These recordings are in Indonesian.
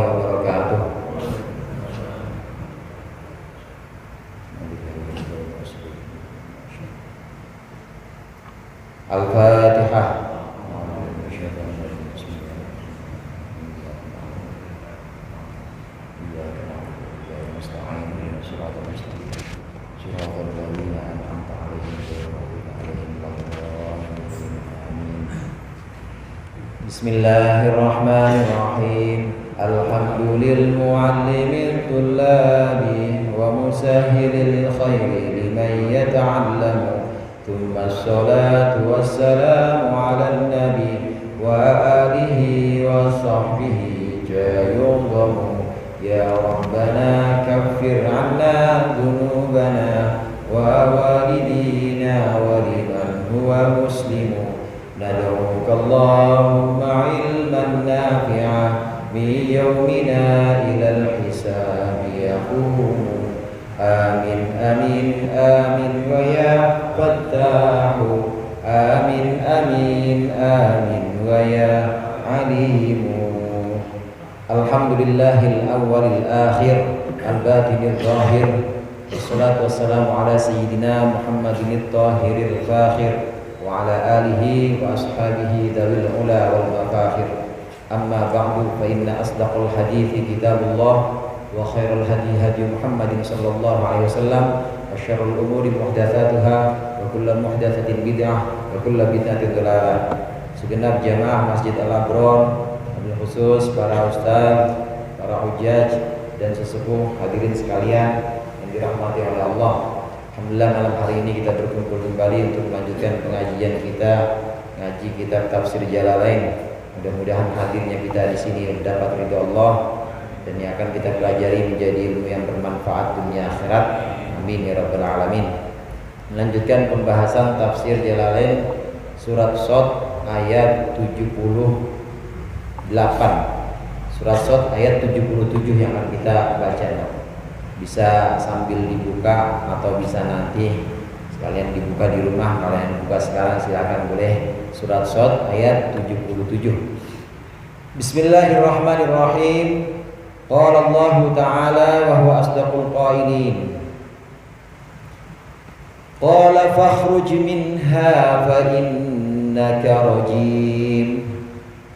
wabarakatuh. Al-Fatihah. Bismillahirrahmanirrahim. Alhamdulil muallimil tullabi wa musahhilil khairi liman yata'allamu. Thumma assalatu wassalamu ala nabi wa alihi wa sahbihi jayudamu. Ya Rabbana kaffir anna dhunubana wa walidina wa liman huwa muslimu. ندعوك اللهم علما نافعا من يومنا إلى الحساب يقوم. آمين آمين آمين ويا فتاح. آمين آمين آمين ويا عليم. الحمد لله الأول الآخر الباطن الظاهر. والصلاة والسلام على سيدنا محمد الطاهر الفاخر wa ala alihi wa ashabihi dzawil ula wal mafakhir. Amma ba'du, fa inna asdaqal hadithi kitabullah wa khairal hadi hadi Muhammadin sallallahu alaihi wasallam wa syarrul umuri muhdatsatuha wa kullu muhdatsatin bid'ah wa kullu bid'atin dhalalah. Segenap jamaah Masjid Al-Abrar, wabil khusus para ustaz, para hujjaj dan sesepuh hadirin sekalian yang dirahmati oleh Allah. Alhamdulillah, malam hari ini kita berkumpul kembali untuk melanjutkan pengajian kita, ngaji kitab tafsir Jalalain. Mudah-mudahan hadirnya kita di sini mendapat ridha Allah dan yang akan kita pelajari menjadi ilmu yang bermanfaat dunia akhirat. Amin ya rabbal alamin. Melanjutkan pembahasan tafsir Jalalain surat Shad ayat 78. Surat Shad ayat 77 yang akan kita baca. Bisa sambil dibuka atau bisa nanti sekalian dibuka di rumah. Kalau yang dibuka sekarang silakan boleh. Surat Shad ayat 77. Bismillahirrahmanirrahim. Qala Allah Ta'ala wa huwa asdaqul qailin. Qala fakhruj minha fa innaka rajim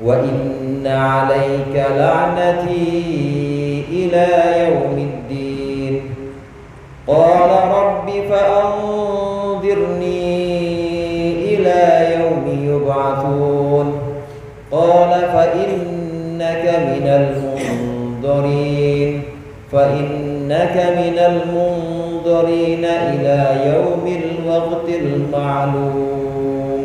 wa inna 'alaika la'nati ila yaumiddin. قال رب فأنظرني إلى يوم يبعثون قال فإنك من المنظرين إلى يوم الوقت المعلوم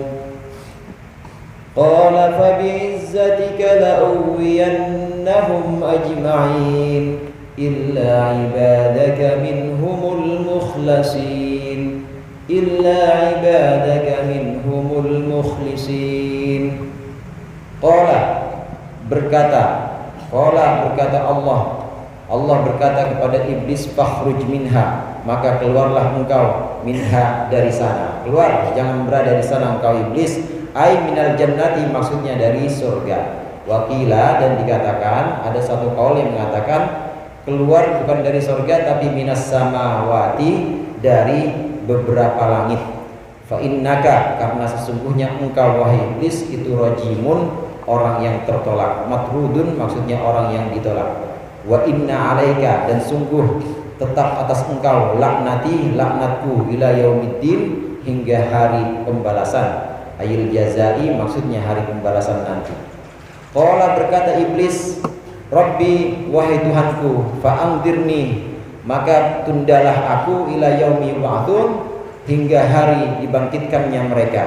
قال فبعزتك لأغوينهم أجمعين إلا عبادك منهم المخلصين. Qala berkata Allah berkata kepada iblis, fakhruj minha, maka keluarlah engkau, minha dari sana, keluar, jangan berada di sana engkau iblis. Ai minal jannati, maksudnya dari surga. Wakila, dan dikatakan ada satu qaul yang mengatakan keluar bukan dari surga tapi minas samawati, dari beberapa langit. Fa innaka, karena sesungguhnya engkau wahai iblis itu rajimun, orang yang tertolak. Matrudun, maksudnya orang yang ditolak. Wa inna alaika, dan sungguh tetap atas engkau, laknati, laknatku, ila yaumiddin, hingga hari pembalasan. Ayil jazai, maksudnya hari pembalasan nanti. Qala, berkata iblis, Rabbi, wahai Tuhanku, fa'angdirni, maka tundalah aku, ila yaumi yub'atsun, hingga hari dibangkitkannya mereka.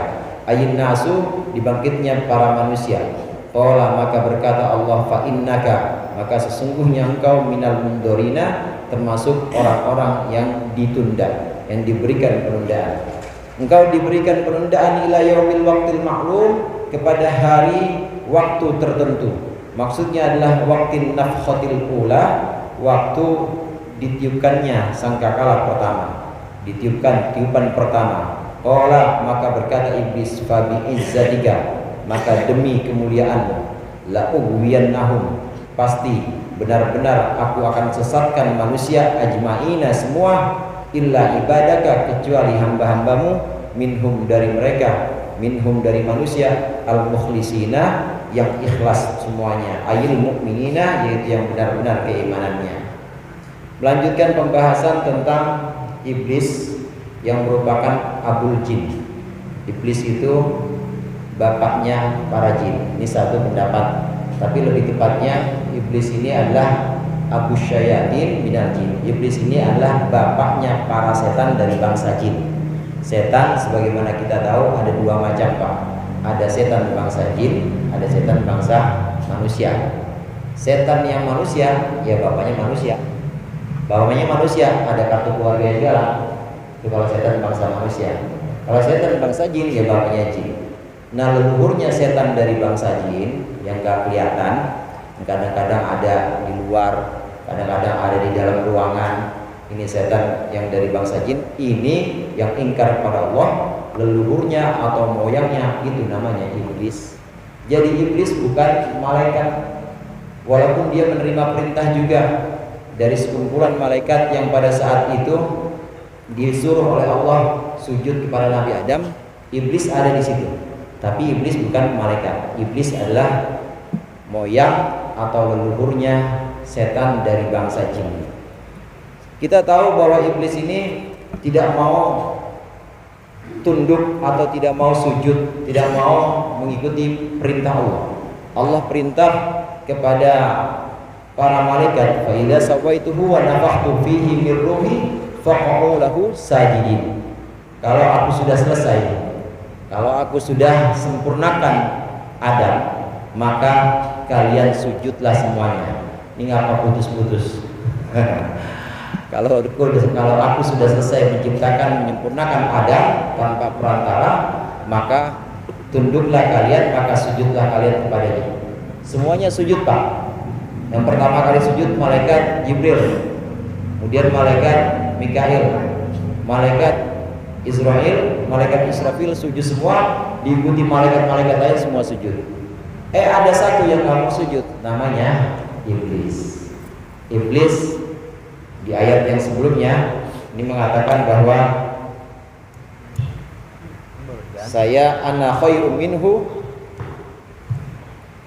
Ayyin nasu, dibangkitnya para manusia. Qala, maka berkata Allah, fa'innaka, maka sesungguhnya engkau minal mundorina, termasuk orang-orang yang ditunda, yang diberikan penundaan. Engkau diberikan penundaan ila yaumil waqtil ma'lum, kepada hari waktu tertentu. Maksudnya adalah waktu nafkhatil ula, waktu ditiupkannya sangkakala pertama, ditiupkan tiupan pertama. Qala, maka berkata iblis, fa bi izzatika, maka demi kemuliaanmu, la ughwiyannahum, pasti benar-benar aku akan sesatkan manusia ajma'ina semua, illa ibadaka, kecuali hamba-hambamu, minhum dari mereka, minhum dari manusia, al-mukhlisina, yang ikhlas semuanya, ayil mu'minina, yaitu yang benar-benar keimanannya. Melanjutkan pembahasan tentang iblis yang merupakan abul jin. Iblis itu bapaknya para jin. Ini satu pendapat, tapi lebih tepatnya iblis ini adalah abu syayatin minal jin. Iblis ini adalah bapaknya para setan dari bangsa jin. Setan sebagaimana kita tahu ada dua macam, Pak. Ada setan bangsa jin, ada setan bangsa manusia. Setan yang manusia ya bapaknya manusia. Bapaknya manusia, ada kartu keluarga juga lah. Itu kalau setan bangsa manusia. Kalau setan bangsa jin ya bapaknya jin. Nah, leluhurnya setan dari bangsa jin yang gak kelihatan, kadang-kadang ada di luar, kadang-kadang ada di dalam ruangan. Ini setan yang dari bangsa jin, ini yang ingkar kepada Allah, leluhurnya atau moyangnya itu namanya iblis. Jadi iblis bukan malaikat, walaupun dia menerima perintah juga dari sekumpulan malaikat yang pada saat itu disuruh oleh Allah sujud kepada Nabi Adam. Iblis ada di situ. Tapi iblis bukan malaikat. Iblis adalah moyang atau leluhurnya setan dari bangsa jin. Kita tahu bahwa iblis ini tidak mau tunduk atau tidak mau sujud, tidak mau mengikuti perintah Allah. Allah perintah kepada para malaikat, fa idza sawaituhu wa nafakhtu fihi min ruhi faq'u lahu sajidin. Kalau aku sudah selesai, kalau aku sudah sempurnakan Adam, maka kalian sujudlah semuanya. Ini ngapa putus-putus? Kalau aku sudah selesai menciptakan, menyempurnakan Adam tanpa perantara, maka tunduklah kalian, maka sujudlah kalian kepadanya. Semuanya sujud, Pak. Yang pertama kali sujud malaikat Jibril, kemudian malaikat Mikail, malaikat Israel, malaikat Israfil sujud semua, diikuti malaikat-malaikat lain semua sujud. Ada satu yang nggak mau sujud, namanya iblis. Iblis di ayat yang sebelumnya ini mengatakan bahwa saya ana khairum minhu.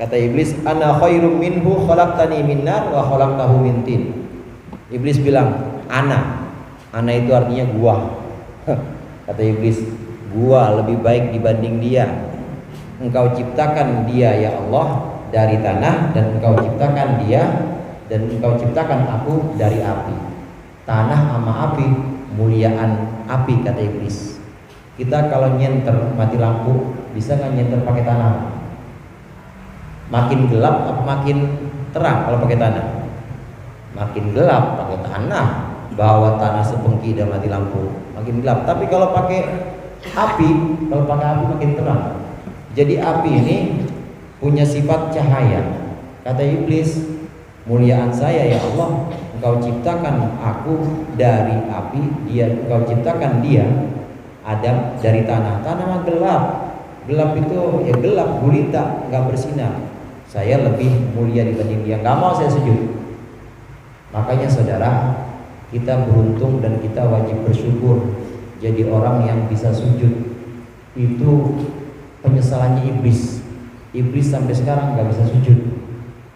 Kata iblis, ana khairum minhu khalaqtani min nar wa khalaqtahu min tin. Iblis bilang, ana itu artinya gua. Kata iblis, gua lebih baik dibanding dia. Engkau ciptakan dia ya Allah dari tanah, dan engkau ciptakan dia, dan engkau ciptakan aku dari api. Tanah sama api, muliaan api, kata iblis. Kita kalau nyenter mati lampu, bisa nggak nyenter pakai tanah? Makin gelap apa makin terang kalau pakai tanah? Makin gelap pakai tanah. Bawa tanah sepengki dan mati lampu, makin gelap. Tapi kalau pakai api, makin terang. Jadi api ini punya sifat cahaya. Kata iblis, muliaan saya ya Allah, engkau ciptakan aku dari api, engkau ciptakan dia Adam dari tanah. Tanah mah gelap. Gelap itu ya gelap, gulita, enggak bersinar. Saya lebih mulia dibanding dia. Enggak mau saya sujud. Makanya saudara, kita beruntung dan kita wajib bersyukur jadi orang yang bisa sujud. Itu penyesalannya iblis. Iblis sampai sekarang nggak bisa sujud,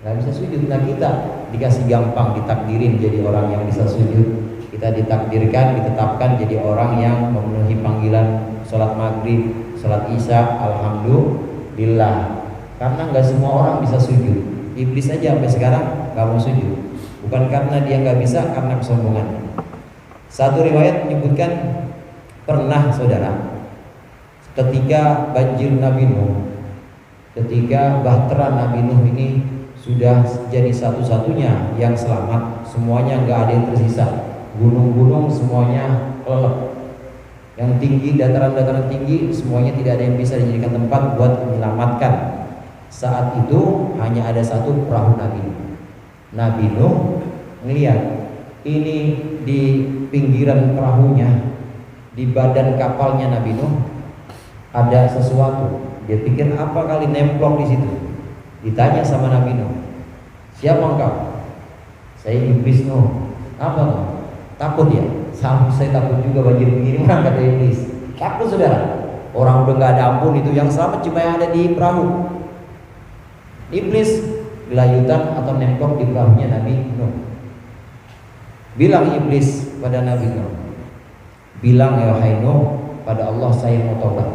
Nah kita dikasih gampang, ditakdirin jadi orang yang bisa sujud. Kita ditakdirkan, ditetapkan jadi orang yang memenuhi panggilan sholat maghrib, sholat isya, alhamdulillah. Karena nggak semua orang bisa sujud. Iblis aja sampai sekarang nggak mau sujud. Bukan karena dia nggak bisa, karena kesombongan. Satu riwayat menyebutkan pernah saudara, ketika banjir Nabi Nuh, ketika bahtera Nabi Nuh ini sudah jadi satu-satunya yang selamat, semuanya nggak ada yang tersisa. Gunung-gunung semuanya kelelep. Yang tinggi, dataran-dataran tinggi semuanya tidak ada yang bisa dijadikan tempat buat menyelamatkan. Saat itu hanya ada satu perahu Nabi Nuh. Nabi Nuh ngeliat ini di pinggiran perahunya, di badan kapalnya Nabi Nuh ada sesuatu. Dia pikir apa kali nemplok di situ. Ditanya sama Nabi Nuh, siapa engkau? Saya iblis no. Apa tuh? Takut ya? Sama saya takut juga banjir begini mah, kata iblis. Takut saudara. Orang udah gak ada ampun itu, yang selamat cuma yang ada di perahu. Iblis gelayutan atau nempok di perahunya Nabi Nuh. Bilang iblis pada Nabi Nuh, bilang ya wahai Nuh, pada Allah saya mau tobat.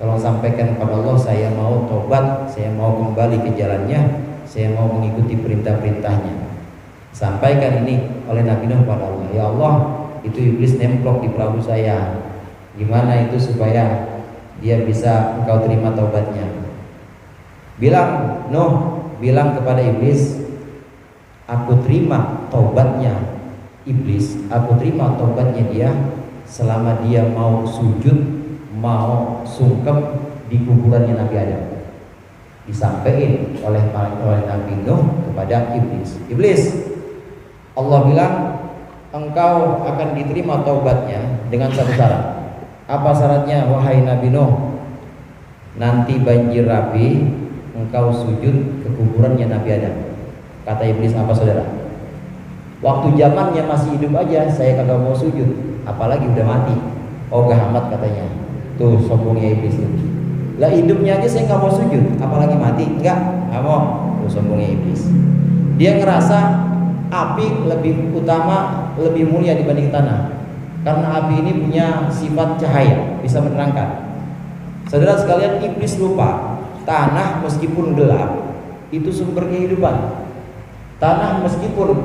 Tolong sampaikan kepada Allah saya mau tobat, saya mau kembali ke jalannya, saya mau mengikuti perintah-perintahnya. Sampaikan ini oleh Nabi Nuh kepada Allah. Ya Allah, itu iblis nemplok di perahu saya. Gimana itu supaya dia bisa engkau terima taubatnya? Bilang Nuh, bilang kepada iblis, aku terima taubatnya iblis, aku terima taubatnya dia selama dia mau sujud, mau sungkem di kuburannya Nabi Adam. Disampaikan oleh Nabi Nuh kepada iblis. Iblis, Allah bilang engkau akan diterima taubatnya dengan satu syarat. Apa syaratnya wahai Nabi Nuh? Nanti banjir rabi engkau sujud ke kuburannya Nabi Adam. Kata iblis, apa saudara? Waktu zamannya masih hidup aja saya kagak mau sujud, apalagi udah mati. Oh gak amat katanya. Tuh sombongnya iblis itu. Lah hidupnya aja saya nggak mau sujud, apalagi mati. Enggak mau. Tuh sombongnya iblis. Dia ngerasa api lebih utama, lebih mulia dibanding tanah. Karena api ini punya sifat cahaya, bisa menerangkan. Saudara sekalian, iblis lupa tanah meskipun gelap itu sumber kehidupan. Tanah meskipun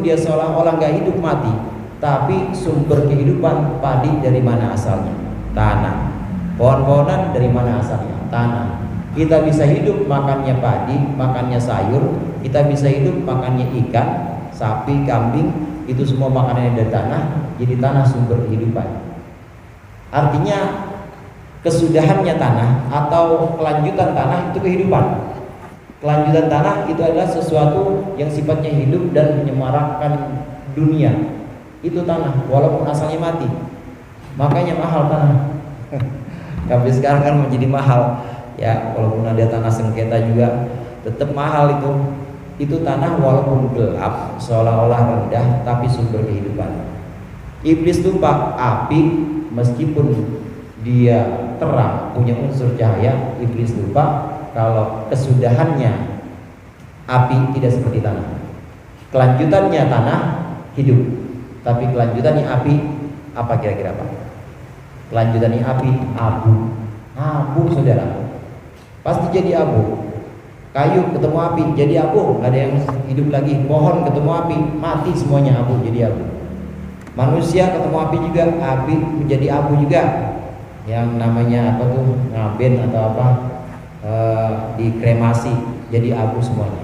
dia seolah-olah nggak hidup mati, tapi sumber kehidupan. Padi dari mana asalnya? Tanah. Pohon-pohonan dari mana asalnya? Tanah. Kita bisa hidup makannya padi, makannya sayur. Kita bisa hidup makannya ikan, sapi, kambing. Itu semua makanannya dari tanah. Jadi tanah sumber kehidupan. Artinya kesudahannya tanah atau kelanjutan tanah itu kehidupan. Kelanjutan tanah itu adalah sesuatu yang sifatnya hidup dan menyemarakkan dunia. Itu tanah walaupun asalnya mati. Makanya mahal tanah. Sampai sekarang kan menjadi mahal. Ya, walaupun ada tanah sengketa juga tetap mahal itu. Itu tanah walaupun gelap, seolah-olah rendah, tapi sumber kehidupan. Iblis lupa api meskipun dia terang, punya unsur cahaya. Iblis lupa kalau kesudahannya api tidak seperti tanah. Kelanjutannya tanah hidup, tapi kelanjutannya api apa kira-kira Pak? Kelanjutannya api abu. Abu saudara, pasti jadi abu. Kayu ketemu api jadi abu, nggak ada yang hidup lagi. Pohon ketemu api, mati semuanya, abu jadi abu. Manusia ketemu api juga, api menjadi abu juga. Yang namanya apa tuh, ngaben atau apa, dikremasi jadi abu semuanya.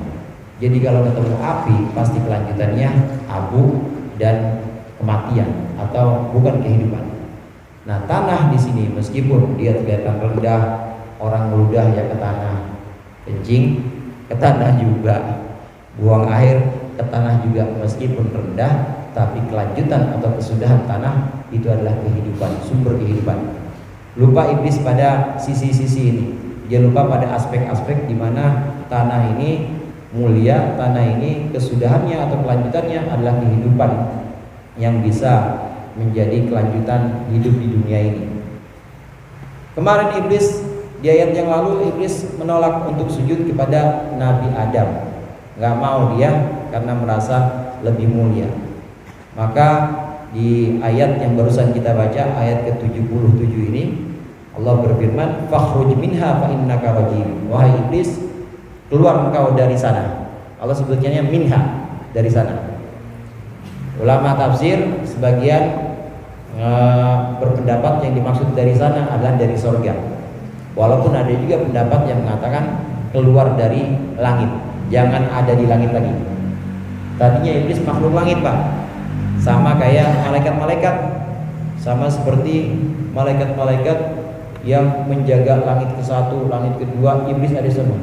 Jadi kalau ketemu api pasti kelanjutannya abu dan kematian atau bukan kehidupan. Nah tanah di sini meskipun dia kelihatan rendah, orang meludah ya ke tanah, kencing ke tanah juga, buang air ke tanah juga, meskipun rendah, tapi kelanjutan atau kesudahan tanah itu adalah kehidupan, sumber kehidupan. Lupa iblis pada sisi-sisi ini. Dia lupa pada aspek-aspek di mana tanah ini mulia, tanah ini kesudahannya atau kelanjutannya adalah kehidupan yang bisa menjadi kelanjutan hidup di dunia ini. Kemarin iblis di ayat yang lalu, iblis menolak untuk sujud kepada Nabi Adam. Gak mau dia karena merasa lebih mulia. Maka di ayat yang barusan kita baca, ayat ke-77 ini, Allah berfirman, "Fakhruj minha fa innaka rajim." Wahai iblis, keluar engkau dari sana. Allah sebutnya minha, dari sana. Ulama tafsir sebagian berpendapat yang dimaksud dari sana adalah dari sorga. Walaupun ada juga pendapat yang mengatakan keluar dari langit, jangan ada di langit lagi. Tadinya iblis makhluk langit Pak, sama kayak malaikat-malaikat, sama seperti malaikat-malaikat yang menjaga langit ke-1, langit ke-2, iblis ada semua.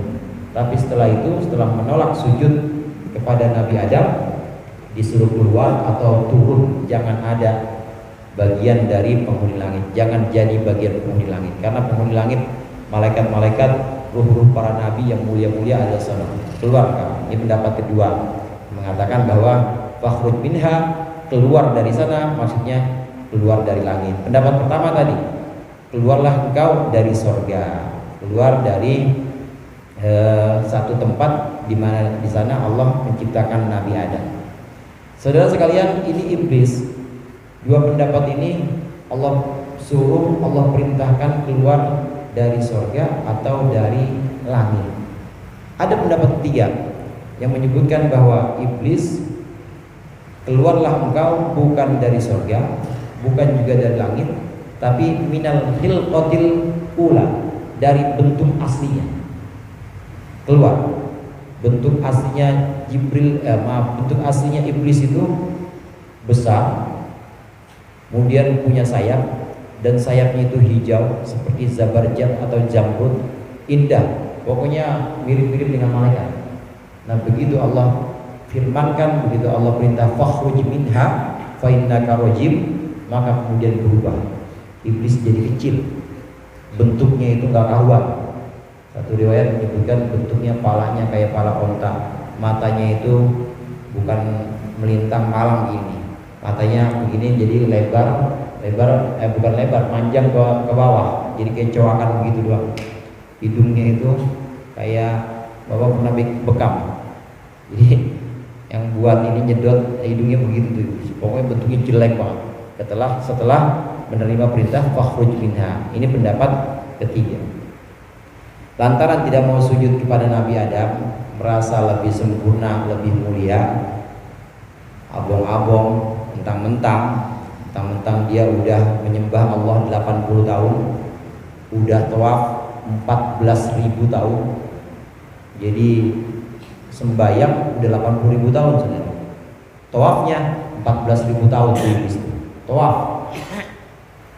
Tapi setelah itu, setelah menolak sujud kepada Nabi Adam, disuruh keluar atau turun, jangan ada bagian dari penghuni langit, jangan jadi bagian penghuni langit. Karena penghuni langit, malaikat-malaikat ruh-ruh para nabi yang mulia-mulia ada sana. Keluar kau. Ini pendapat kedua, mengatakan bahwa fakhruj minha, keluar dari sana, maksudnya keluar dari langit. Pendapat pertama tadi, keluarlah engkau dari sorga, keluar dari satu tempat di mana di sana Allah menciptakan Nabi Adam. Saudara sekalian, ini iblis. Dua pendapat ini Allah suruh, Allah perintahkan keluar dari sorga atau dari langit. Ada pendapat ketiga yang menyebutkan bahwa iblis, keluarlah engkau bukan dari sorga, bukan juga dari langit, tapi minal khilqatil ula, dari bentuk aslinya. Keluar. Bentuk aslinya bentuk aslinya iblis itu besar, kemudian punya sayap, dan sayapnya itu hijau seperti zabarjat atau jamrud, indah, pokoknya mirip-mirip dengan malaikat. Nah, begitu Allah firmankan, begitu Allah perintah fakhruj minha fa innaka rajim, maka kemudian berubah. Iblis jadi kecil, bentuknya itu enggak karuan. Satu riwayat menyebutkan bentuknya palanya kayak pala onta, matanya itu bukan melintang malang ini, matanya begini, jadi bukan lebar, panjang ke bawah, jadi kayak coakan begitu doang. Hidungnya itu kayak bapak pernah bekam, jadi yang buat ini nyedot hidungnya begitu tuh, pokoknya bentuknya jelek banget. Setelah menerima perintah fakhruj minha, ini pendapat ketiga. Lantaran tidak mau sujud kepada Nabi Adam, merasa lebih sempurna, lebih mulia, abong-abong, mentang-mentang dia udah menyembah Allah 80 tahun, udah tawaf 14.000 tahun, jadi sembayang udah 80.000 tahun saudara. Tawafnya 14.000 tahun tawaf.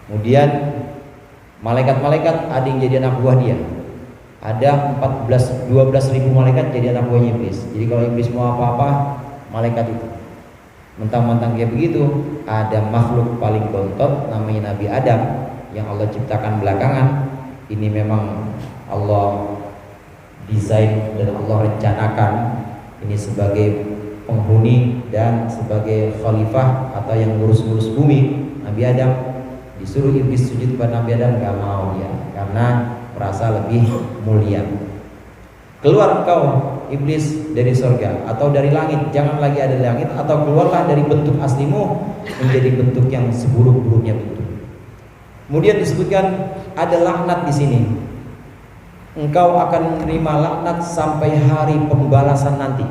Kemudian malaikat-malaikat ada yang jadi anak buah dia. Ada 12.000 malaikat jadi anak buahnya iblis. Jadi kalau iblis mau apa-apa, malaikat itu. Mentang-mentang kayak begitu, ada makhluk paling bontot namanya Nabi Adam yang Allah ciptakan belakangan. Ini memang Allah desain dan Allah rencanakan ini sebagai penghuni dan sebagai khalifah atau yang ngurus-ngurus bumi. Nabi Adam disuruh iblis sujud kepada Nabi Adam, gak mau dia, karena merasa lebih mulia. Keluar engkau iblis dari surga atau dari langit, jangan lagi ada langit, atau keluarlah dari bentuk aslimu menjadi bentuk yang seburuk-buruknya bentuk. Kemudian disebutkan ada laknat di sini. Engkau akan menerima laknat sampai hari pembalasan nanti.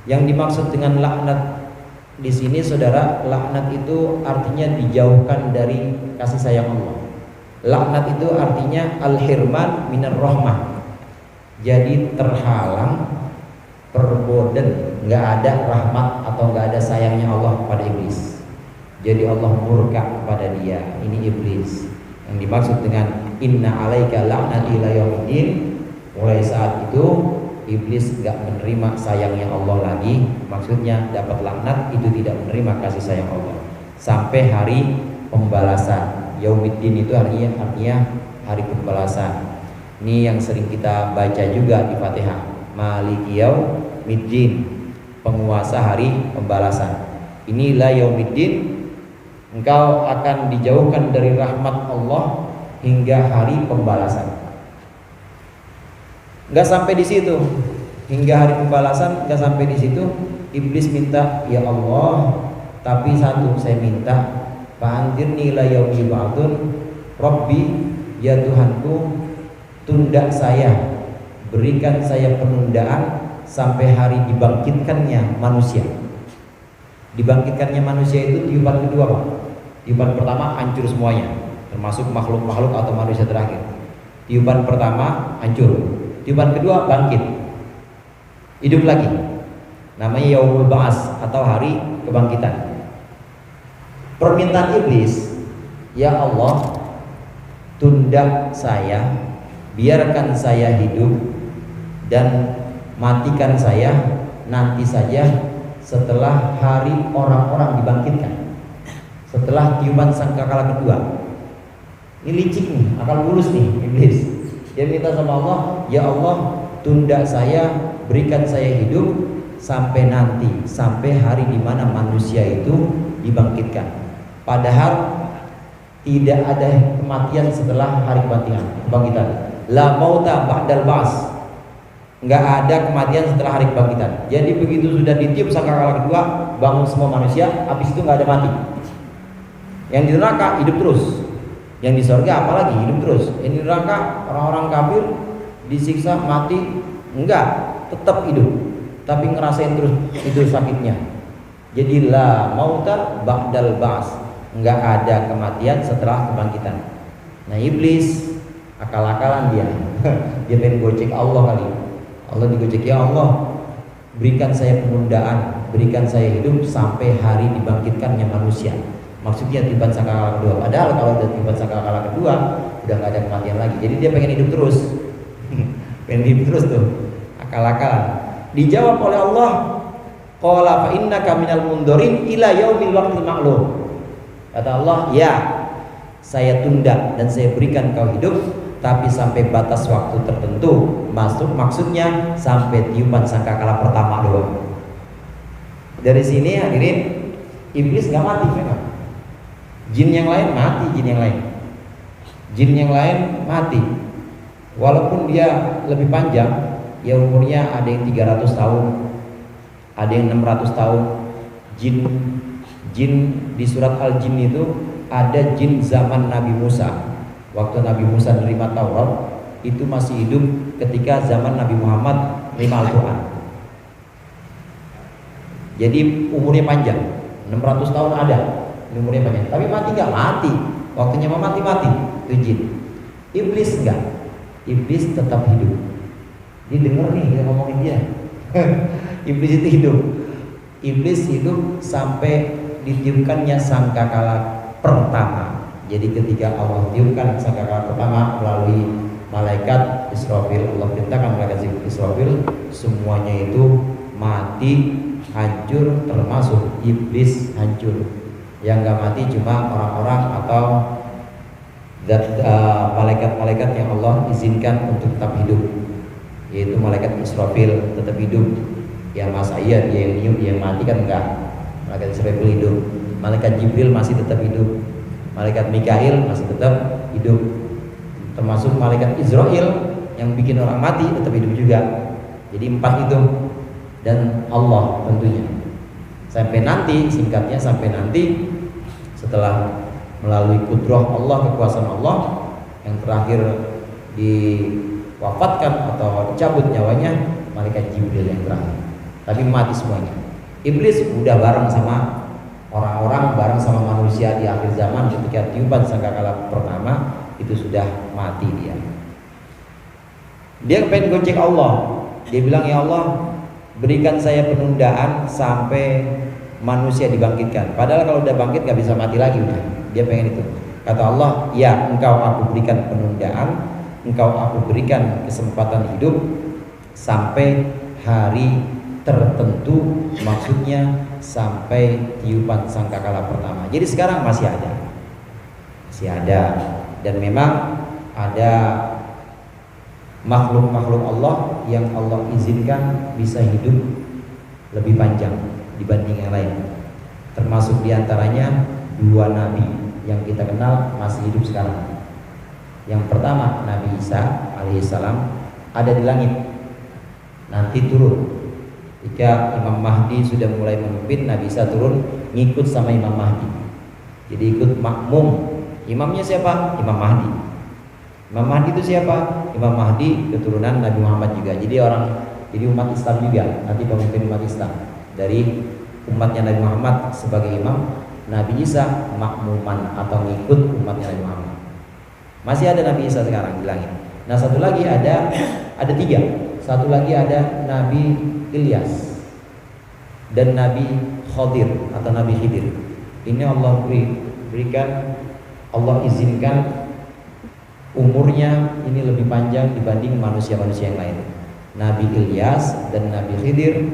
Yang dimaksud dengan laknat di sini, saudara, laknat itu artinya dijauhkan dari kasih sayang Allah. Laknat itu artinya al-hirman minar rahmah. Jadi terhalang, terboden, nggak ada rahmat atau nggak ada sayangnya Allah pada iblis. Jadi Allah murka kepada dia. Ini iblis. Yang dimaksud dengan inna alaika la'nati ila yaumiddin. Mulai saat itu iblis nggak menerima sayangnya Allah lagi. Maksudnya dapat laknat itu tidak menerima kasih sayang Allah sampai hari pembalasan. Yaumiddin itu artinya hari pembalasan. Ini yang sering kita baca juga di Fatihah. Maliki yaumiddin, penguasa hari pembalasan. Inilah yaumiddin, engkau akan dijauhkan dari rahmat Allah hingga hari pembalasan. Enggak sampai di situ. Hingga hari pembalasan enggak sampai di situ. Iblis minta, ya Allah, tapi satu saya minta, fa'andirni ila yaumi yub'atsun, Rabbi, ya Tuhanku, tunda saya, berikan saya penundaan sampai hari dibangkitkannya manusia. Dibangkitkannya manusia itu tiupan kedua, Pak. Tiupan pertama hancur semuanya, termasuk makhluk-makhluk atau manusia terakhir. Tiupan pertama hancur, tiupan kedua bangkit, hidup lagi. Namanya Yaumul Ba'ats atau hari kebangkitan. Permintaan iblis, ya Allah, tunda saya, biarkan saya hidup dan matikan saya nanti saja setelah hari orang-orang dibangkitkan, setelah tiupan sangkakala kedua. Ini licik nih, akal bulus nih iblis. Dia minta sama Allah, ya Allah, tunda saya, berikan saya hidup sampai nanti, sampai hari di mana manusia itu dibangkitkan. Padahal tidak ada kematian setelah hari kebangkitan. La mauta ba'dal ba's. Enggak ada kematian setelah hari kebangkitan. Jadi begitu sudah ditiup sangkakala kedua, bangun semua manusia, habis itu enggak ada mati. Yang di neraka hidup terus. Yang di surga apalagi hidup terus. Yang di neraka orang-orang kafir disiksa mati, enggak, tetap hidup. Tapi ngerasain terus itu sakitnya. Jadi la mauta ba'dal ba's. Enggak ada kematian setelah kebangkitan. Nah, iblis akal-akalan dia. Dia pengen gocek Allah kali. Allah digocek, ya Allah, berikan saya penundaan, berikan saya hidup sampai hari dibangkitkannya manusia. Maksudnya tiupan sangkakala kedua. Padahal kalau udah tiupan sangkakala kedua, udah nggak ada kematian lagi. Jadi dia pengen hidup terus. Pengen hidup terus tuh. Akal-akalan. Dijawab oleh Allah, qala fa innaka minal mundorin ila yaumil waqtil ma'lum. Kata Allah, ya, saya tunda dan saya berikan kau hidup, tapi sampai batas waktu tertentu. Maksudnya sampai tiupan sangkakala pertama doang. Dari sini hadirin, iblis nggak mati memang. Jin yang lain mati, jin yang lain mati. Walaupun dia lebih panjang, ya umurnya ada yang 300 tahun, ada yang 600 tahun. Jin di surat Al-Jin itu ada jin zaman Nabi Musa. Waktu Nabi Musa menerima Taurat, itu masih hidup ketika zaman Nabi Muhammad menerima Al-Quran. Jadi umurnya panjang, 600 tahun ada, umurnya panjang. Tapi mati nggak? Mati. Waktunya mau mati, itu jin. Iblis enggak. Iblis tetap hidup. Dia denger nih kita ngomongin dia. Iblis itu hidup. Iblis hidup sampai ditiupkannya sangkakala pertama. Jadi ketika Allah tiupkan sangkakala pertama melalui malaikat Israfil, Allah perintahkan malaikat Israfil, semuanya itu mati, hancur, termasuk iblis hancur. Yang nggak mati cuma orang-orang atau malaikat-malaikat yang Allah izinkan untuk tetap hidup, yaitu malaikat Israfil tetap hidup. Ya masa iya dia yang niup, dia yang mati kan enggak. Malaikat Israfil hidup, malaikat Jibril masih tetap hidup, malaikat Mikail masih tetap hidup, termasuk malaikat Israel yang bikin orang mati tetap hidup juga. Jadi 4 itu, dan Allah tentunya. Sampai nanti, singkatnya sampai nanti setelah melalui kudrah Allah, kekuasaan Allah, yang terakhir diwafatkan atau dicabut nyawanya malaikat Jibril yang terakhir. Tapi mati semuanya. Iblis udah bareng sama orang-orang, bareng sama manusia di akhir zaman ketika tiupan sangkakala pertama itu sudah mati dia. Dia pengen gocek Allah. Dia bilang, ya Allah, berikan saya penundaan sampai manusia dibangkitkan. Padahal kalau udah bangkit gak bisa mati lagi udah. Dia pengen itu. Kata Allah, ya engkau aku berikan penundaan, engkau aku berikan kesempatan hidup sampai hari tertentu, maksudnya sampai tiupan sangkakala pertama. Jadi sekarang masih ada, dan memang ada makhluk-makhluk Allah yang Allah izinkan bisa hidup lebih panjang dibanding yang lain. Termasuk diantaranya 2 nabi yang kita kenal masih hidup sekarang. Yang pertama Nabi Isa alaihissalam ada di langit, nanti turun. Jika Imam Mahdi sudah mulai memimpin, Nabi Isa turun ngikut sama Imam Mahdi. Jadi ikut makmum. Imamnya siapa? Imam Mahdi. Imam Mahdi itu siapa? Imam Mahdi keturunan Nabi Muhammad juga. Jadi umat Islam juga, nanti pemimpin umat Islam. Dari umatnya Nabi Muhammad sebagai imam, Nabi Isa makmuman atau ngikut umatnya Nabi Muhammad. Masih ada Nabi Isa sekarang di langit. Nah, satu lagi ada 3. Satu lagi ada Nabi Ilyas dan Nabi Khadir atau Nabi Khidir. Ini Allah berikan, Allah izinkan umurnya ini lebih panjang dibanding manusia-manusia yang lain. Nabi Ilyas dan Nabi Khidir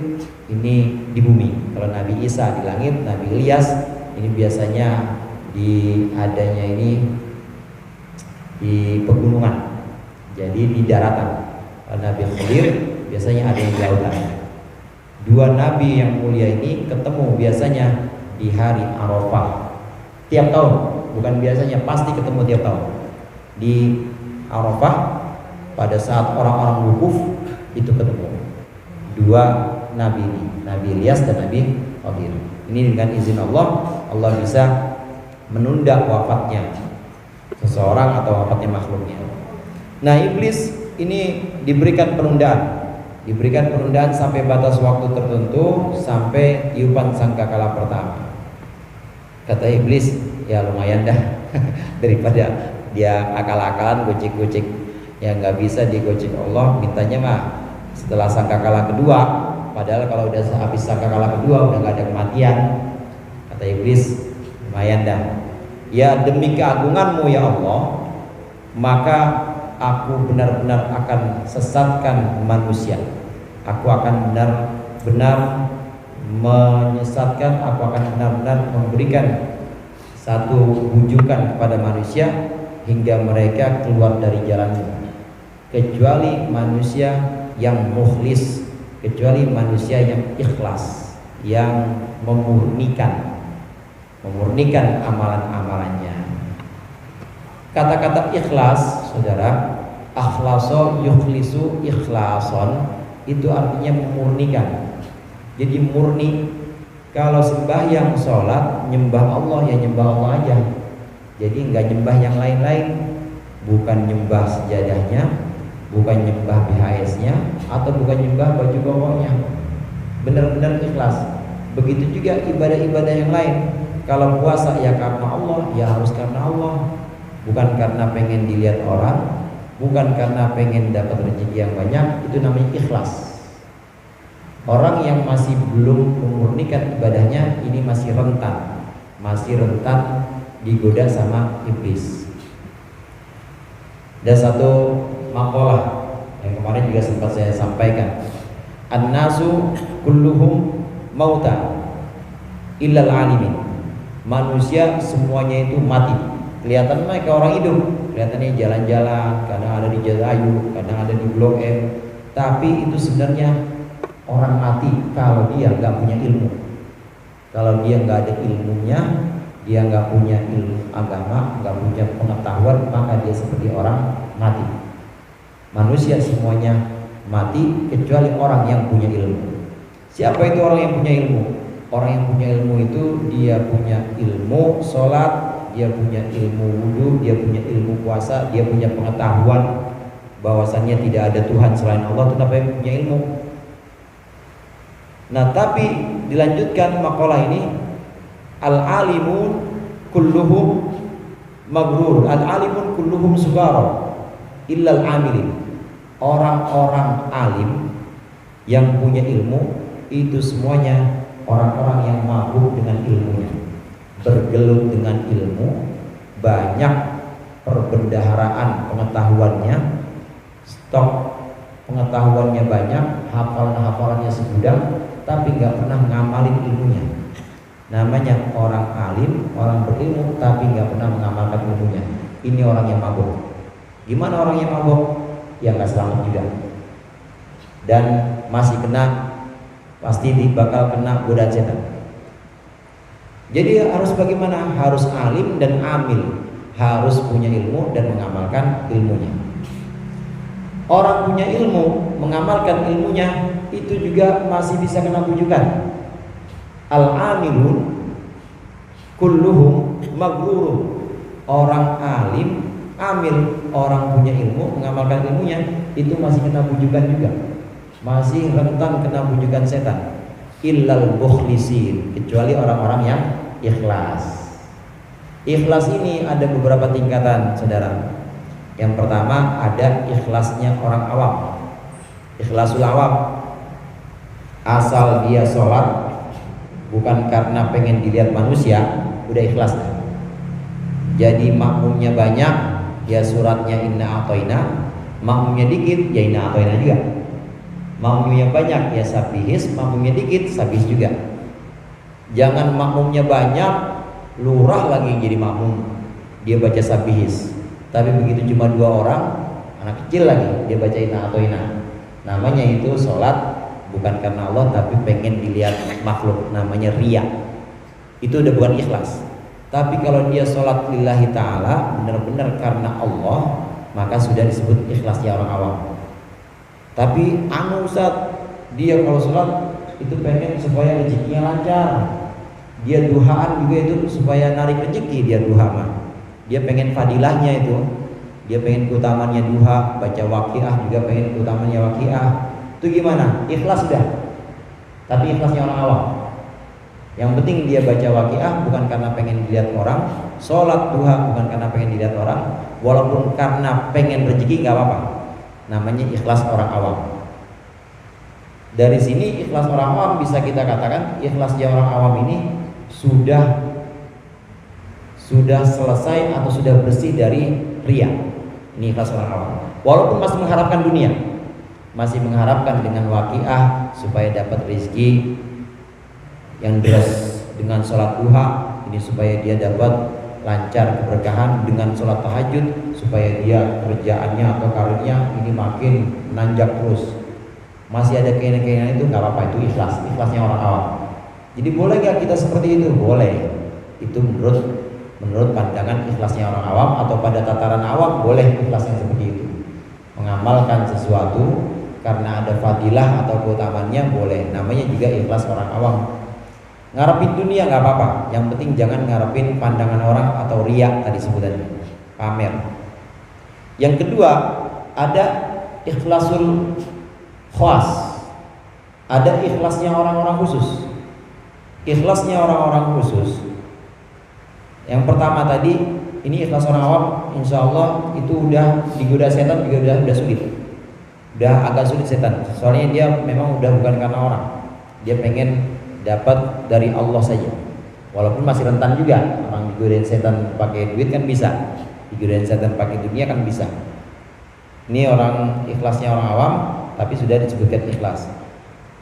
ini di bumi. Kalau Nabi Isa di langit, Nabi Ilyas ini biasanya adanya ini di pegunungan. Jadi di daratan. Nabi Khidir biasanya ada yang di lautan. Dua nabi yang mulia ini ketemu biasanya di hari Arafah tiap tahun, bukan biasanya, pasti ketemu tiap tahun di Arafah. Pada saat orang-orang wukuf itu ketemu dua nabi ini, Nabi Ilyas dan Nabi Khidir. Ini dengan izin Allah, Allah bisa menunda wafatnya seseorang atau wafatnya makhluknya. Nah, iblis ini diberikan penundaan sampai batas waktu tertentu, sampai tiupan sangkakala pertama. Kata iblis, ya lumayan dah daripada dia akal-akalan gocek-gocek yang nggak bisa digocek Allah, mintanya mah setelah sangkakala kedua. Padahal kalau udah habis sangkakala kedua udah nggak ada kematian. Kata iblis, lumayan dah. Ya demi keagunganmu ya Allah, maka aku benar-benar akan sesatkan manusia. Aku akan benar-benar menyesatkan, aku akan benar-benar memberikan satu bujukan kepada manusia hingga mereka keluar dari jalanmu, kecuali manusia yang mukhlis, kecuali manusia yang ikhlas, yang memurnikan amalan-amalannya. Kata-kata ikhlas, saudara, akhlaso yukhlisu ikhlason, itu artinya memurnikan. Jadi murni. Kalau sembahyang sholat nyembah Allah ya nyembah Allah aja. Jadi nggak nyembah yang lain-lain, bukan nyembah sejadahnya, bukan nyembah BHS-nya, atau bukan nyembah baju kokohnya. Benar-benar ikhlas. Begitu juga ibadah-ibadah yang lain. Kalau puasa ya karena Allah, ya harus karena Allah. Bukan karena pengen dilihat orang, bukan karena pengen dapat rezeki yang banyak. Itu namanya ikhlas. Orang yang masih belum memurnikan ibadahnya ini masih rentan digoda sama iblis. Ada satu makalah yang kemarin juga sempat saya sampaikan. An-nasu kulluhum mauta illal alimin. Manusia semuanya itu mati. Kelihatan mereka orang hidup, kelihatannya jalan-jalan, kadang ada di Jatayu, kadang ada di Blok M. Tapi itu sebenarnya orang mati kalau dia nggak punya ilmu. Kalau dia nggak ada ilmunya, dia nggak punya ilmu agama, nggak punya pengetahuan, maka dia seperti orang mati. Manusia semuanya mati kecuali orang yang punya ilmu. Siapa itu orang yang punya ilmu? Orang yang punya ilmu itu dia punya ilmu sholat, dia punya ilmu wudhu, dia punya ilmu puasa, dia punya pengetahuan bahwasannya tidak ada Tuhan selain Allah. Itu namanya punya ilmu. Nah, tapi dilanjutkan makalah ini, al-alimun kulluhum magrur, al-alimun kulluhum sugara illal amilin. Orang-orang alim yang punya ilmu itu semuanya orang-orang yang mabuk dengan ilmunya, bergelut dengan ilmu, banyak perbendaharaan pengetahuannya, stok pengetahuannya banyak, hafalannya segudang, tapi nggak pernah ngamalin ilmunya. Namanya orang alim, orang berilmu, tapi nggak pernah mengamalkan ilmunya. Ini orang yang mabuk. Gimana orang yang mabuk? Ya nggak selamat juga, dan masih kena, pasti bakal kena godaan setan. Jadi harus bagaimana? Harus alim dan amil, harus punya ilmu dan mengamalkan ilmunya. Orang punya ilmu, mengamalkan ilmunya, itu juga masih bisa kena bujukan. Al-amilun kulluhum magrurun. Orang alim, amil, orang punya ilmu, mengamalkan ilmunya, itu masih kena bujukan juga. Masih rentan kena bujukan setan. Illal mukhlisin, kecuali orang-orang yang ikhlas. Ikhlas ini ada beberapa tingkatan, saudara. Yang pertama ada ikhlasnya orang awam, ikhlasul awam. Asal dia sholat bukan karena pengen dilihat manusia, udah ikhlas. Jadi makmumnya banyak, ya suratnya inna atoina. Makmumnya dikit, ya inna atoina juga. Makmumnya banyak, ya sabihis. Makmumnya dikit, sabihis juga. Jangan makmumnya banyak, lurah lagi jadi makmum, dia baca sabihis. Tapi begitu cuma 2 orang, anak kecil lagi dia baca inna atoina. Namanya itu sholat bukan karena Allah tapi pengen dilihat makhluk, namanya riya. Itu udah bukan ikhlas. Tapi kalau dia sholat lillahi ta'ala benar-benar karena Allah, maka sudah disebut ikhlasnya orang awam. Tapi Ustaz, dia kalau sholat itu pengen supaya rezekinya lancar. Dia duhaan juga itu supaya narik rezeki, dia duha mah. Dia pengen fadilahnya itu. Dia pengen keutamanya duha, baca waqiah juga pengen keutamanya waqiah. Itu gimana? Ikhlas sudah. Tapi ikhlasnya orang awam. Yang penting dia baca waqiah bukan karena pengen dilihat orang, sholat duha bukan karena pengen dilihat orang, walaupun karena pengen rezeki nggak apa-apa. Namanya ikhlas orang awam. Dari sini ikhlas orang awam bisa kita katakan ikhlasnya orang awam ini sudah selesai atau sudah bersih dari riya. Ini ikhlas orang awam. Walaupun masih mengharapkan dunia, masih mengharapkan dengan waqiah supaya dapat rezeki yang deras, dengan sholat duha ini supaya dia dapat lancar keberkahan, dengan sholat tahajud supaya dia kerjaannya atau karirnya ini makin nanjak terus. Masih ada keinginan-keinginan itu nggak apa-apa, itu ikhlasnya orang awam. Jadi boleh nggak kita seperti itu? Boleh. Itu menurut pandangan ikhlasnya orang awam, atau pada tataran awam boleh ikhlasnya seperti itu. Mengamalkan sesuatu karena ada fadilah atau keutamannya boleh. Namanya juga ikhlas orang awam. Ngarepin dunia nggak apa-apa, yang penting jangan ngarepin pandangan orang atau riya tadi sebutannya, pamer. Yang kedua ada ikhlasul khas, ada ikhlasnya orang-orang khusus. Ikhlasnya orang-orang khusus. Yang pertama tadi ini ikhlas orang awam, insya Allah itu udah digoda setan juga udah sulit, udah agak sulit setan. Soalnya dia memang udah bukan karena orang, dia pengen dapat dari Allah saja. Walaupun masih rentan juga, orang digodain setan pakai duit kan bisa, digodain setan pakai dunia kan bisa. Ini orang ikhlasnya orang awam, tapi sudah disebutkan ikhlas.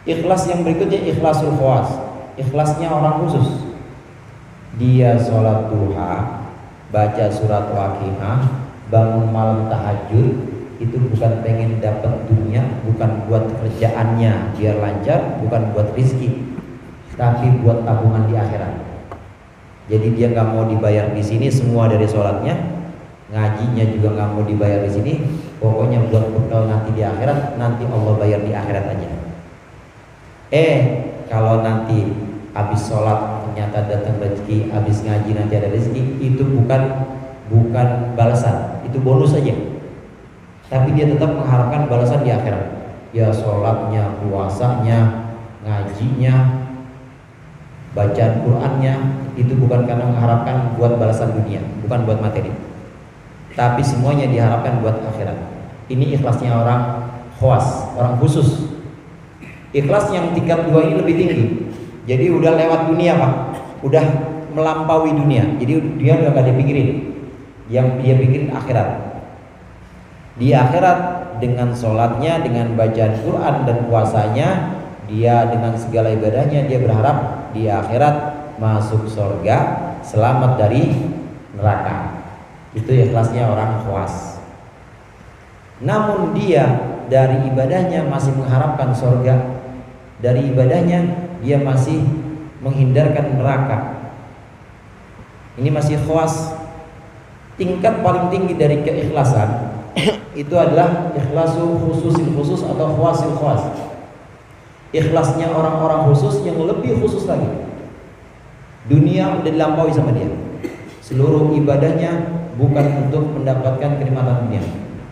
Ikhlas yang berikutnya ikhlasul khawas, ikhlasnya orang khusus. Dia sholat duha, baca surat waqiah, bangun malam tahajud, itu bukan pengen dapat dunia, bukan buat kerjaannya biar lancar, bukan buat rizki, tapi buat tabungan di akhirat. Jadi dia nggak mau dibayar di sini semua dari sholatnya, ngajinya juga nggak mau dibayar di sini, pokoknya buat bekal nanti di akhirat, nanti Allah bayar di akhirat aja. Kalau nanti habis sholat ternyata datang rezeki, habis ngaji nanti ada rezeki, itu bukan balasan, itu bonus saja. Tapi dia tetap mengharapkan balasan di akhirat. Ya sholatnya, puasanya, ngajinya, bacaan Qur'annya itu bukan karena mengharapkan buat balasan dunia, bukan buat materi, tapi semuanya diharapkan buat akhirat. Ini ikhlasnya orang khawas, orang khusus. Ikhlas yang tingkat 2 ini lebih tinggi. Jadi udah lewat dunia Pak, udah melampaui dunia. Jadi dia udah gak dipikirin, yang dia pikirin akhirat. Di akhirat dengan sholatnya, dengan bacaan Quran dan puasanya, dia dengan segala ibadahnya, dia berharap di akhirat masuk surga, selamat dari neraka. Itu ikhlasnya orang khawas. Namun dia dari ibadahnya masih mengharapkan surga, dari ibadahnya dia masih menghindarkan neraka. Ini masih khawas. Tingkat paling tinggi dari keikhlasan itu adalah ikhlasul khususil khusus atau khawasil khawas. Ikhlasnya orang-orang khusus yang lebih khusus lagi. Dunia udah dilampaui sama dia. Seluruh ibadahnya bukan untuk mendapatkan kenikmatan dunia.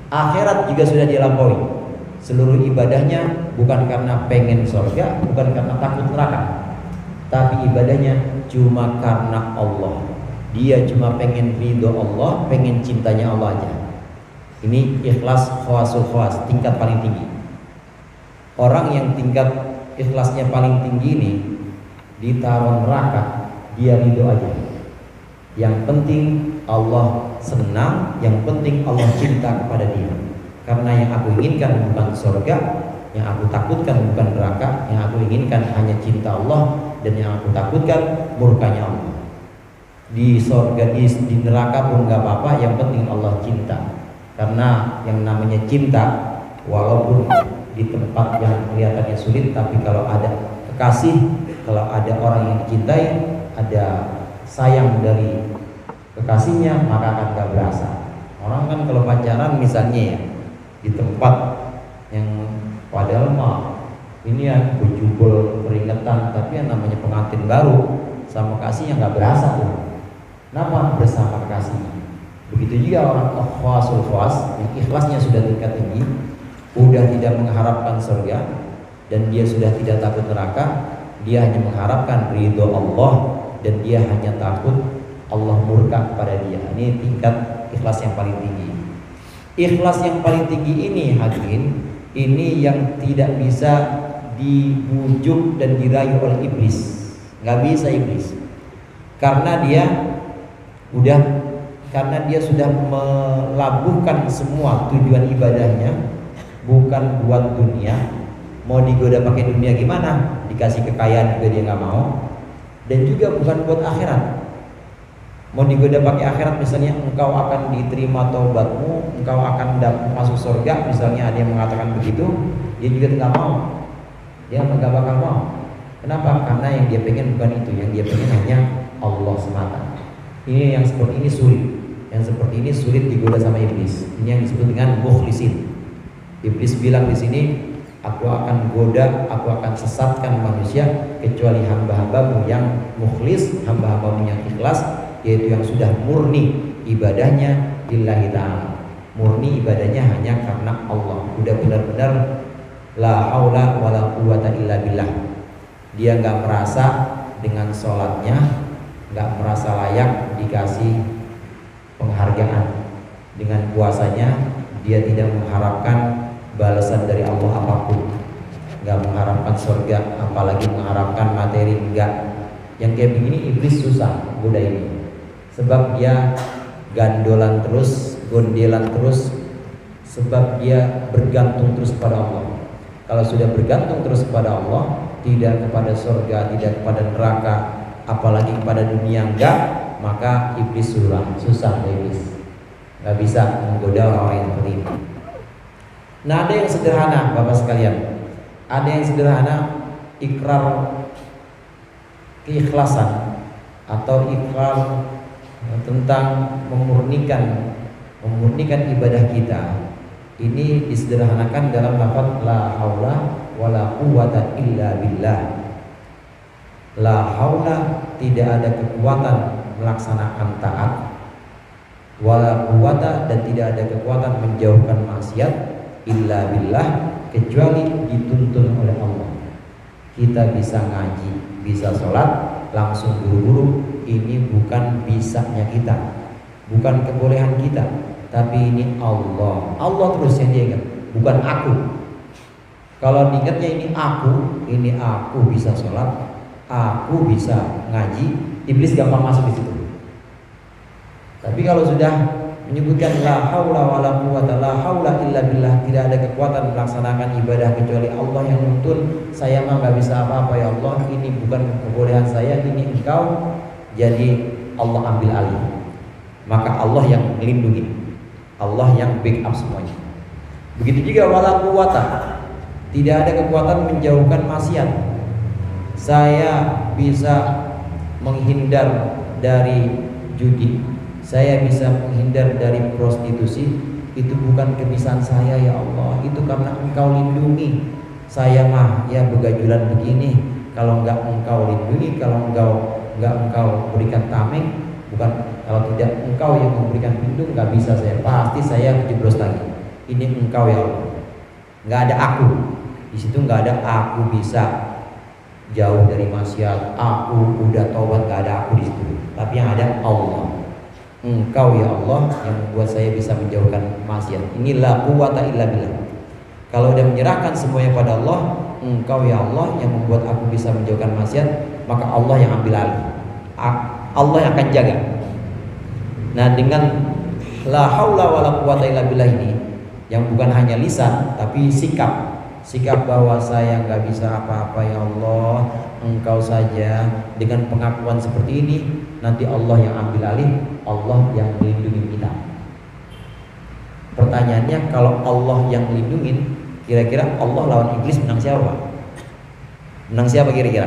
Akhirat juga sudah dilampaui. Seluruh ibadahnya bukan karena pengen surga, bukan karena takut neraka, tapi ibadahnya cuma karena Allah. Dia cuma pengen ridho Allah, pengen cintanya Allah aja. Ini ikhlas khawasul khawas, tingkat paling tinggi. Orang yang tingkat ikhlasnya paling tinggi ini ditaruh neraka, dia ridho aja. Yang penting Allah senang, yang penting Allah cinta kepada dia. Karena yang aku inginkan bukan surga, yang aku takutkan bukan neraka, yang aku inginkan hanya cinta Allah, dan yang aku takutkan murkanya Allah. Di surga, di neraka pun gak apa-apa, yang penting Allah cinta. Karena yang namanya cinta, walaupun di tempat yang kelihatannya sulit, tapi kalau ada kekasih, kalau ada orang yang dicintai, ada sayang dari kekasihnya, maka akan gak berasa. Orang kan kalau pacaran misalnya ya, di tempat yang padahal mah ini ya berjubel keringetan, tapi yang namanya pengantin baru sama kasihnya nggak berasa tuh. Kenapa? Bersama kekasihnya. Begitu juga orang ikhlas yang ikhlasnya sudah tingkat tinggi, udah tidak mengharapkan surga dan dia sudah tidak takut neraka, dia hanya mengharapkan ridho Allah dan dia hanya takut Allah murka kepada dia. Ini tingkat ikhlas yang paling tinggi. Ikhlas yang paling tinggi ini hadirin, ini yang tidak bisa dibujuk dan dirayu oleh iblis. Nggak bisa iblis. Karena dia sudah melabuhkan semua tujuan ibadahnya bukan buat dunia. Mau digoda pakai dunia gimana? Dikasih kekayaan juga dia nggak mau. Dan juga bukan buat akhirat. Mau digoda pakai akhirat, misalnya engkau akan diterima taubatmu, engkau akan masuk surga, misalnya ada yang mengatakan begitu, dia juga tidak mau. Dia nggak bakal mau. Kenapa? Karena yang dia pengen bukan itu, yang dia pengen hanya Allah semata. Ini yang seperti ini sulit. Yang seperti ini sulit digoda sama iblis. Ini yang disebut dengan mukhlisin. Iblis bilang di sini, aku akan goda, aku akan sesatkan manusia kecuali hamba-hambamu yang mukhlis, hamba-hambamu yang ikhlas, yaitu yang sudah murni ibadahnya lillahi ta'ala. Murni ibadahnya hanya karena Allah. Udah benar-benar la haula wala quwata illa billah. Dia nggak merasa dengan sholatnya, nggak merasa layak dikasih penghargaan. Dengan puasanya dia tidak mengharapkan balasan dari Allah apapun, nggak mengharapkan surga, apalagi mengharapkan materi, enggak. Yang kayak begini iblis susah goda ini. Sebab dia gandolan terus, gondelan terus, sebab dia bergantung terus kepada Allah. Kalau sudah bergantung terus kepada Allah, tidak kepada surga, tidak kepada neraka, apalagi kepada dunia, enggak, maka iblis susah iblis. Nggak bisa menggoda orang yang seperti ini. Nah, ada yang sederhana Bapak sekalian. Ada yang sederhana, ikrar keikhlasan atau ikrar tentang memurnikan ibadah kita. Ini disederhanakan dalam lafaz la haula wala quwata illa billah. La haula, tidak ada kekuatan melaksanakan taat, wala quwata, dan tidak ada kekuatan menjauhkan maksiat, illa billah, kecuali dituntun oleh Allah. Kita bisa ngaji, bisa sholat, langsung buru-buru. Ini bukan bisanya kita, bukan kebolehan kita, tapi ini Allah. Allah terus yang dia ingat, bukan aku. Kalau diingatnya ini aku bisa sholat, aku bisa ngaji, iblis gampang masuk di situ. Tapi kalau sudah menyebutkan la haula wala quwata, la haula illa billah, tidak ada kekuatan melaksanakan ibadah kecuali Allah yang nuntun, saya mah nggak bisa apa-apa ya Allah, ini bukan kebolehan saya, ini engkau, jadi Allah ambil alih. Maka Allah yang melindungi, Allah yang backup semuanya. Begitu juga wala quwata, tidak ada kekuatan menjauhkan maksiat. Saya bisa menghindar dari judi, saya bisa menghindar dari prostitusi, itu bukan kebisaan saya ya Allah, itu karena engkau lindungi. Saya mah ya begajulan begini, kalau enggak engkau lindungi, kalau enggak engkau berikan tameng, bukan, kalau tidak engkau yang memberikan pintu, enggak bisa saya, pasti saya jeblos lagi. Ini engkau ya Allah, enggak ada aku di situ, enggak ada aku bisa jauh dari maksiat, aku udah taubat, enggak ada aku di situ, tapi yang ada Allah. Engkau ya Allah yang membuat saya bisa menjauhkan maksiat. Inilah quwata illa billah. Kalau udah menyerahkan semuanya pada Allah, engkau ya Allah yang membuat aku bisa menjauhkan maksiat, maka Allah yang ambil alih, Allah yang akan jaga. Nah, dengan la haula wala quwata illa billah ini, yang bukan hanya lisan tapi sikap bahwa saya nggak bisa apa-apa ya Allah, engkau saja. Dengan pengakuan seperti ini, nanti Allah yang ambil alih, Allah yang melindungi kita. Pertanyaannya, kalau Allah yang lindungin, kira-kira Allah lawan iblis menang siapa? Menang siapa kira-kira?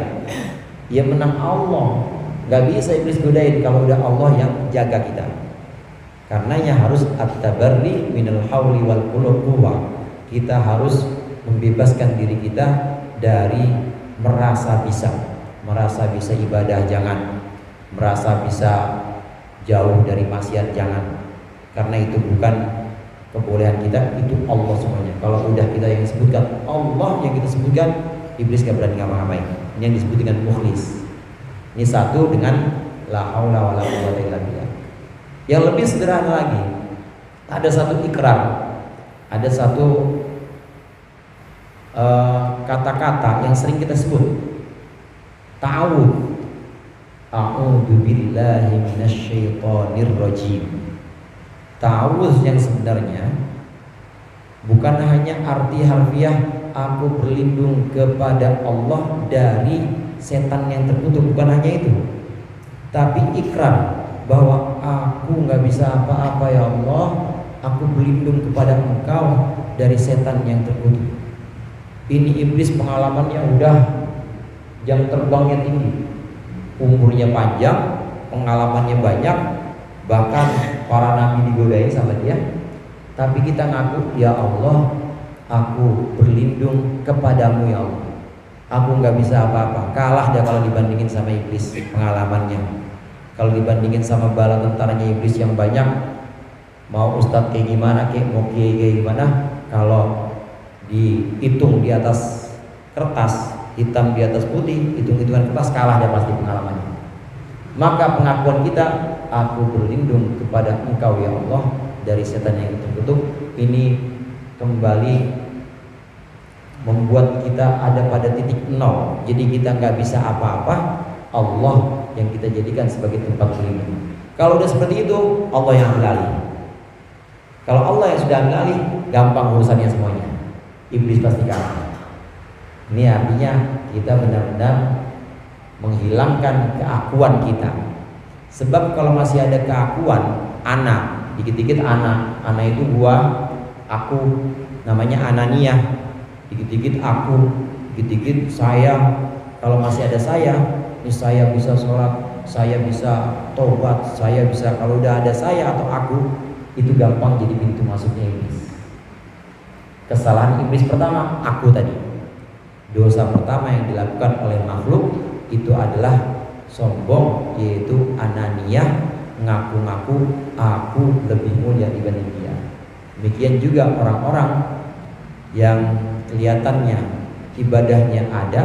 Ya menang Allah. Gak bisa iblis godain kalau udah Allah yang jaga kita. Karenanya harus at-tabarri minal hauli wal quwwah. Kita harus membebaskan diri kita dari merasa bisa ibadah, jangan merasa bisa jauh dari maksiat, jangan. Karena itu bukan kebolehan kita, itu Allah semuanya. Kalau udah kita yang sebutkan Allah yang kita sebutkan, iblis gak berani ngapa-ngapain. Ini yang disebut dengan mukhlis. Ini satu dengan la haula wala quwwata illa billah. Yang lebih sederhana lagi, ada satu ikrar, ada satu kata-kata yang sering kita sebut, ta'awudz. A'udzu billahi minasyaitonir rajim. Ta'awudz yang sebenarnya bukan hanya arti harfiah aku berlindung kepada Allah dari setan yang terkutuk, bukan hanya itu, tapi ikrar bahwa aku nggak bisa apa-apa ya Allah, aku berlindung kepada Engkau dari setan yang terkutuk. Ini iblis pengalamannya udah jam terbangnya tinggi, umurnya panjang, pengalamannya banyak, bahkan para nabi digodain sama dia. Tapi kita ngaku, ya Allah, aku berlindung kepadamu ya Allah. Aku nggak bisa apa-apa, kalah dah kalau dibandingin sama iblis pengalamannya. Kalau dibandingin sama bala tentaranya iblis yang banyak, mau ustadz kayak gimana, mau kiai kayak gimana, kalau dihitung di atas kertas, hitam di atas putih, hitung-hitungan kertas, kalah dah pasti pengalamannya. Maka pengakuan kita, aku berlindung kepada Engkau ya Allah dari setan yang terkutuk, ini kembali membuat kita ada pada titik nol. Jadi kita nggak bisa apa-apa, Allah yang kita jadikan sebagai tempat berlindung. Kalau udah seperti itu, Allah yang ambil alih. Kalau Allah yang sudah ambil alih, gampang urusannya semuanya. Iblis pasti kalah. Ini artinya kita benar-benar menghilangkan keakuan kita. Sebab kalau masih ada keakuan, anak, dikit-dikit anak itu gua, aku, namanya ananiyah. Dikit-dikit aku, dikit-dikit saya. Kalau masih ada saya, ini saya bisa sholat, saya bisa tobat, saya bisa. Kalau udah ada saya atau aku, itu gampang jadi pintu masuknya iblis. Kesalahan iblis pertama, aku tadi. Dosa pertama yang dilakukan oleh makhluk itu adalah sombong, yaitu ananiyah, ngaku-ngaku aku lebih mulia dibanding dia. Demikian juga orang-orang yang kelihatannya ibadahnya ada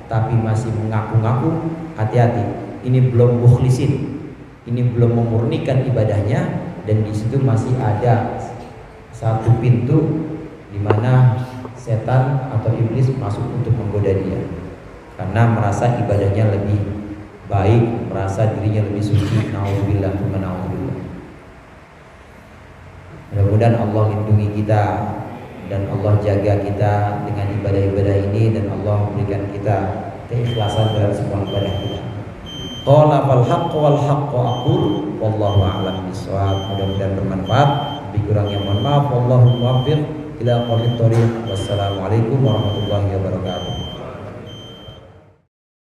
tapi masih mengaku-ngaku, hati-hati. Ini belum mukhlisin, ini belum memurnikan ibadahnya, dan di situ masih ada satu pintu di mana setan atau iblis masuk untuk menggoda dia karena merasa ibadahnya lebih baik, merasa dirinya lebih suci. Nauzubillah, nauzubillah. Mudah-mudahan Allah lindungi kita dan Allah jaga kita dengan ibadah-ibadah ini, dan Allah berikan kita keikhlasan dalam semua ibadah kita. Qala fal haqq wal haqq aqul wallahu a'lam bishawab. Mudah-mudahan bermanfaat. Lebih kurangnya mohon maaf. Wallahu muwaffiq ila aqwamit thoriq. Wassalamualaikum warahmatullahi wabarakatuh.